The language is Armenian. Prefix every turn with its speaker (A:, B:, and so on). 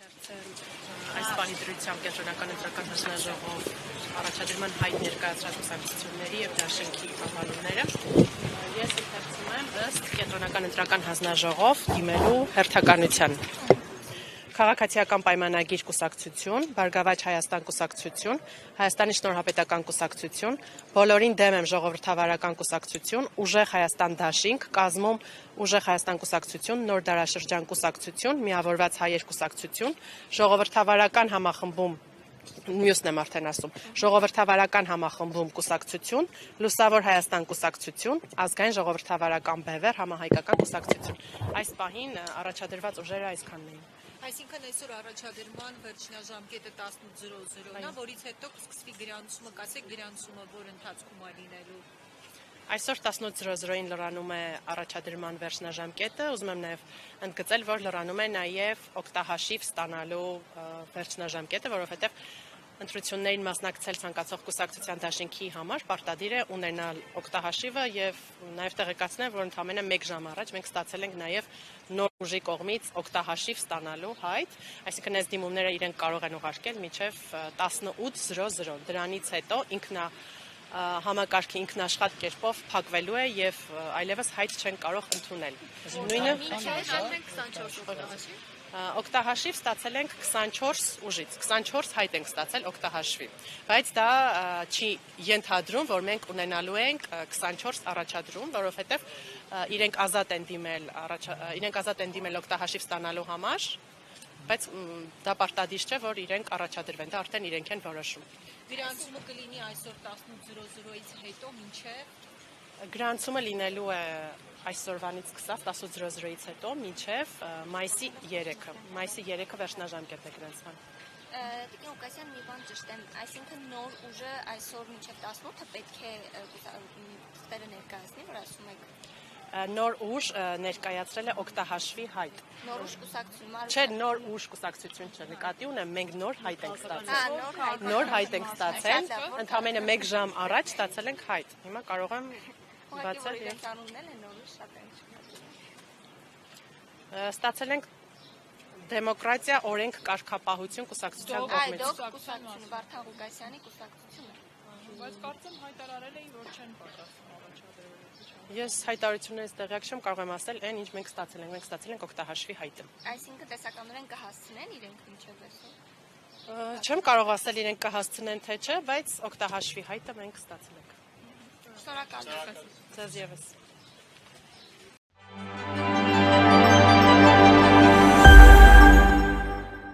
A: Այս պահի դրությամբ կենտրոնական ընտրական հանձնաժողով առաջադրման հայտ ներկայացրած կուսակցությունների և դաշինքի անվանումները ես ընթերցում եմ ըստ կենտրոնական ընտրական հանձնաժողով դիմելու հերթականության։ Քաղաքացիական պայմանագիր կուսակցություն, Բարգավաճ Հայաստան կուսակցություն, Հայաստանի շնորհապետական կուսակցություն, բոլորին դեմ եմ ժողովրդավարական կուսակցություն, Ուժեղ Հայաստան դաշինք, կազմում Ուժեղ Հայաստան կուսակցություն, Նոր դարաշրջան կուսակցություն, Միավորված հայեր կուսակցություն, ժողովրդավարական համախմբում մյուսն եմ արդեն ասում, ժողովրդավարական համախմբում կուսակցություն, Լուսավոր Հայաստան կուսակցություն, Ազգային ժողովրդավարական բևեռ համահայկական կուսակցություն։ Այս պահին առաջադրված ուժերը այսքանն էին։
B: Այսինքն այսօր առաջադրման վերջնաժամկետը 18:00-ն է, որից հետո կսկսվի գրանցումը, կասեք գրանցումը որ ընթացքում է լինելու։
A: Այսօր 18:00-ին լրանում է առաջադրման վերջնաժամկետը, ուզում եմ նաև ընդգծել, որ լրանում է նաև օգտահաշիվ ստանալու վերջնաժամկետը, որովհետև ընտրություններին մասնակցել ցանկացող կուսակցության դաշինքի համար պարտադիր է ունենալ օգտահաշիվը եւ նաեւ տեղեկացնել, որ ընդամենը 1 ժամ առաջ մենք ստացել ենք նաեւ նոր ուժի կողմից օգտահաշիվ ստանալու հայտ, այսինքն այս դիմումները իրենք կարող են ուղարկել մինչեւ 18:00։ Դրանից հետո համակարգը ինքնաշխատ կերպով փակվելու է եւ այլևս հայտ չեն կարող ընդունել։ Նույնը օգտահաշիվ ստացել ենք 24 ուժից, 24 հայտ ենք ստացել օգտահաշվի, բայց դա չի ենթադրում, որ մենք ունենալու ենք 24 առաջադրում, որովհետև իրենք ազատ են դիմել օգտահաշիվ ստանալու համար, բայց դա պարտադիր չէ, որ իրենք առաջադրվեն, դա արդեն իրենք են որոշում։
B: Գրանցումը կլինի այսօր 18:00-ից հետո մինչև
A: Գրանցումը լինելու է այսօրվանից սկսած 18:00-ից հետո մինչև մայիսի 3-ը։ Մայիսի 3-ը վերջնաժամկետն է գրանցման։
C: Տիկին Ղուկասյան, մի բան ճշտեմ, այսինքն նոր ուժը այսօր մինչև 18-ը պետք է ստերը ներկայացնի, որ ասում եք։
A: Նոր ուժ ներկայացրել է օգտահաշվի հայտ։
C: Նոր ուժ կուսակցություն։
A: Չէ, նոր ուժ կուսակցություն չէ, նկատի ունեմ, մենք նոր հայտ ենք ստացել։ Նոր հայտ ենք ստացել, ընդամենը 1 ժամ առաջ ստացել ենք հայտ։ Հիմա կարող եմ բացել եւ ստացել ենք դեմոկրատիա, օրենք, կարգապահություն կուսակցության կողմից։
C: Այո, կուսակցություն Վարդան Ղուկասյանի կուսակցությունը։
B: Բայց կարծեմ հայտարարել էին, որ չեն պատասխանում առաջադրել։
A: Ես հայտարարություններից տեղյակ չեմ, կարող եմ ասել այն, ինչ մենք ստացել ենք օգտահաշվի հայտը։
C: Այսինքն տեսականորեն կհասցնեն իրենք մինչև այսօր։
A: Չեմ կարող ասել իրենք կհասցնեն թե չէ, բայց օգտահաշվի հայտը մենք ստացել ենք։
C: Շնորհակալ եմ։
A: Ձեզ ևս։